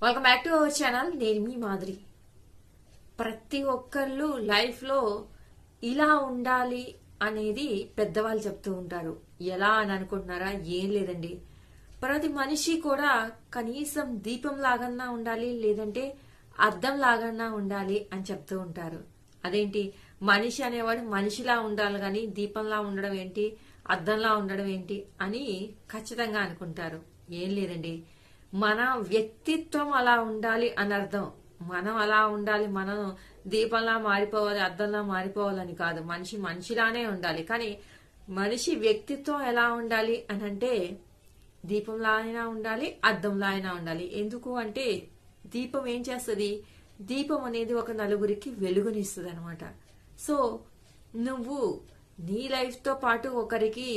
Welcome back to our channel. నేను మీ మాదిరి. ప్రతి ఒక్కళ్ళు లైఫ్ లో ఇలా ఉండాలి అనేది పెద్దవాళ్ళు చెప్తూ ఉంటారు. ఎలా అని అనుకుంటున్నారా? ఏం లేదండి, ప్రతి మనిషి కూడా కనీసం దీపం లాగన్నా ఉండాలి, లేదంటే అద్దం లాగన్నా ఉండాలి అని చెప్తూ ఉంటారు. అదేంటి, మనిషి అనేవాడు మనిషిలా ఉండాలి గాని దీపంలా ఉండడం ఏంటి, అద్దంలా ఉండడం ఏంటి అని ఖచ్చితంగా అనుకుంటారు. ఏం లేదండి, మన వ్యక్తిత్వం అలా ఉండాలి అని అర్థం. మనం అలా ఉండాలి, మనం దీపంలా మారిపోవాలి, అద్దంలా మారిపోవాలని కాదు. మనిషి మనిషిలానే ఉండాలి. కానీ మనిషి వ్యక్తిత్వం ఎలా ఉండాలి అని అంటే దీపంలా అయినా ఉండాలి, అద్దంలా అయినా ఉండాలి. ఎందుకు అంటే దీపం ఏం చేస్తుంది? దీపం అనేది ఒక నలుగురికి వెలుగునిస్తుంది అనమాట. సో నువ్వు నీ లైఫ్ తో పాటు ఒకరికి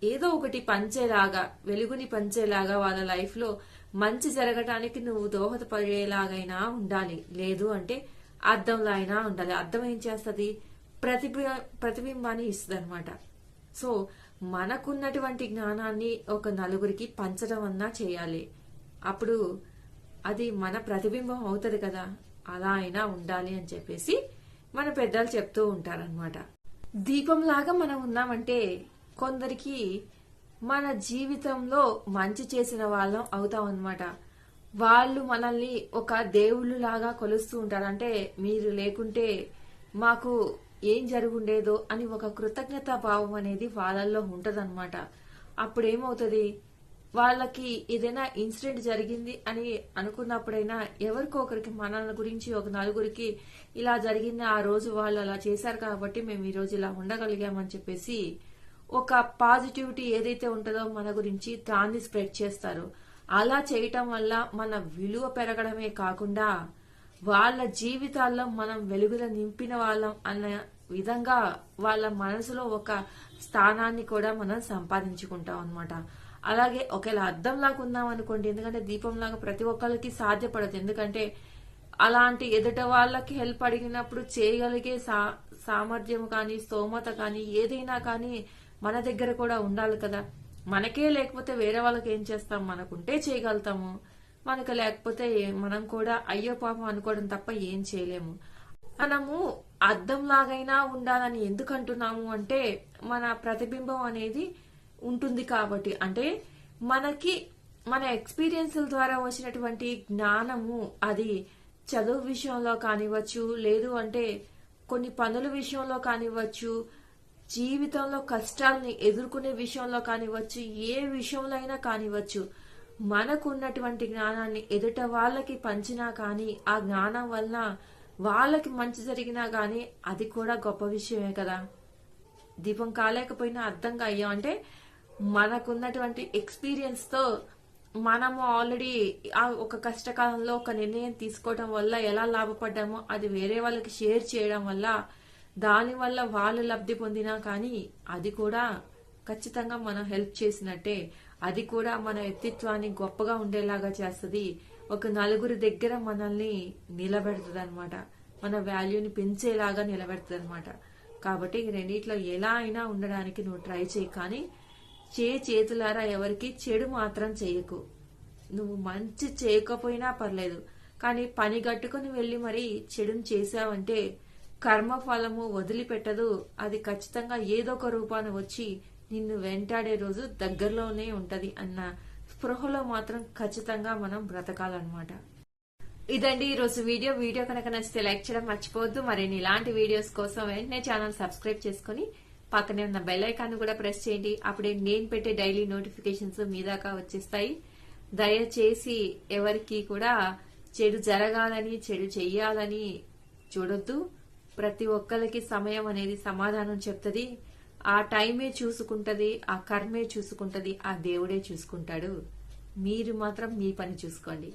ఏదో ఒకటి పంచేలాగా, వెలుగుని పంచేలాగా, వాళ్ళ లైఫ్ లో మంచి జరగటానికి నువ్వు దోహదపడేలాగైనా ఉండాలి. లేదు అంటే అద్దంలా అయినా ఉండాలి. అద్దం ఏం చేస్తుంది? ప్రతిబింబాన్ని ఇస్తుంది అనమాట. సో మనకున్నటువంటి జ్ఞానాన్ని ఒక నలుగురికి పంచడం అన్నా చేయాలి. అప్పుడు అది మన ప్రతిబింబం అవుతుంది కదా. అలా అయినా ఉండాలి అని చెప్పేసి మన పెద్దలు చెప్తూ ఉంటారనమాట. దీపంలాగా మనం ఉన్నామంటే కొందరికి మన జీవితంలో మంచి చేసిన వాళ్ళం అవుతాం అనమాట. వాళ్ళు మనల్ని ఒక దేవుళ్ళు లాగా కొలుస్తూ ఉంటారు. అంటే మీరు లేకుంటే మాకు ఏం జరుగుండేదో అని ఒక కృతజ్ఞతా భావం అనేది వాళ్ళల్లో ఉంటదన్నమాట. అప్పుడు ఏమవుతుంది? వాళ్ళకి ఏదైనా ఇన్సిడెంట్ జరిగింది అని అనుకున్నప్పుడైనా ఎవరికో ఒకరికి మన గురించి ఒక నలుగురికి ఇలా జరిగింది, ఆ రోజు వాళ్ళు అలా చేశారు కాబట్టి మేము ఈ రోజు ఇలా ఉండగలిగామని చెప్పేసి ఒక పాజిటివిటీ ఏదైతే ఉంటుందో మన గురించి దాన్ని స్ప్రెడ్ చేస్తారు. అలా చేయటం వల్ల మన విలువ పెరగడమే కాకుండా వాళ్ళ జీవితాల్లో మనం వెలుగులో నింపిన వాళ్ళం అన్న విధంగా వాళ్ళ మనసులో ఒక స్థానాన్ని కూడా మనం సంపాదించుకుంటాం అనమాట. అలాగే ఒకవేళ అద్దంలాగా ఉన్నాం అనుకోండి, ఎందుకంటే దీపంలాగా ప్రతి ఒక్కరికి సాధ్యపడదు. ఎందుకంటే అలాంటి ఎదుట వాళ్ళకి హెల్ప్ అడిగినప్పుడు చేయగలిగే సామర్థ్యం కానీ, స్తోమత కానీ, ఏదైనా కానీ మన దగ్గర కూడా ఉండాలి కదా. మనకే లేకపోతే వేరే వాళ్ళకి ఏం చేస్తాం? మనకుంటే చేయగలుగుతాము, మనకు లేకపోతే మనం కూడా అయ్యో పాపం అనుకోవడం తప్ప ఏం చేయలేము. మనము అద్దంలాగైనా ఉండాలని ఎందుకు అంటున్నాము అంటే మన ప్రతిబింబం అనేది ఉంటుంది కాబట్టి. అంటే మనకి మన ఎక్స్పీరియన్స్ల ద్వారా వచ్చినటువంటి జ్ఞానము, అది చదువు విషయంలో కానివ్వచ్చు, లేదు అంటే కొన్ని పనుల విషయంలో కానివ్వచ్చు, జీవితంలో కష్టాలని ఎదుర్కొనే విషయంలో కానివ్వచ్చు, ఏ విషయంలో అయినా కానివ్వచ్చు, మనకున్నటువంటి జ్ఞానాన్ని ఎదుట వాళ్ళకి పంచినా కానీ ఆ జ్ఞానం వల్ల వాళ్ళకి మంచి జరిగినా కానీ అది కూడా గొప్ప విషయమే కదా. దీపం కాలేకపోయినా అర్థంగా అయ్యాం అంటే మనకున్నటువంటి ఎక్స్పీరియన్స్ తో మనము ఆల్రెడీ ఒక కష్టకాలంలో ఒక నిర్ణయం తీసుకోవడం వల్ల ఎలా లాభపడ్డామో అది వేరే వాళ్ళకి షేర్ చేయడం వల్ల, దానివల్ల వాళ్ళు లబ్ధి పొందినా కానీ అది కూడా ఖచ్చితంగా మనం హెల్ప్ చేసినట్టే. అది కూడా మన వ్యక్తిత్వాన్ని గొప్పగా ఉండేలాగా చేస్తుంది. ఒక నలుగురి దగ్గర మనల్ని నిలబెడుతుంది అనమాట. మన వాల్యూని పెంచేలాగా నిలబెడుతుంది అనమాట. కాబట్టి రెండిట్లో ఎలా అయినా ఉండడానికి నువ్వు ట్రై చేయి. కానీ చేతులారా ఎవరికి చెడు మాత్రం చేయకు. నువ్వు మంచి చేయకపోయినా పర్లేదు, కానీ పని గట్టుకుని వెళ్లి మరి చెడుని చేసావంటే కర్మ ఫలము వదిలిపెట్టదు. అది ఖచ్చితంగా ఏదో ఒక రూపాన్ని వచ్చి నిన్ను వెంటాడే రోజు దగ్గరలోనే ఉంటది అన్న స్పృహలో మాత్రం ఖచ్చితంగా మనం బ్రతకాలన్నమాట. ఇదండి ఈరోజు వీడియో కనుక నచ్చితే లైక్ చేయడం మర్చిపోవద్దు. మరిన్ని ఇలాంటి వీడియోస్ కోసం వెంటనే ఛానల్ సబ్స్క్రైబ్ చేసుకుని పక్కనే ఉన్న బెల్ ఐకాన్ కూడా ప్రెస్ చేయండి. అప్పుడే నేను పెట్టే డైలీ నోటిఫికేషన్స్ మీ దాకా వచ్చేస్తాయి. దయచేసి ఎవరికి కూడా చెడు జరగాలని, చెడు చెయ్యాలని చూడొద్దు. ప్రతి ఒక్కరికి సమయం అనేది సమాధానం చెప్తుంది. ఆ టైమే చూసుకుంటది, ఆ కర్మే చూసుకుంటది, ఆ దేవుడే చూసుకుంటాడు. మీరు మాత్రం మీ పని చూసుకోండి.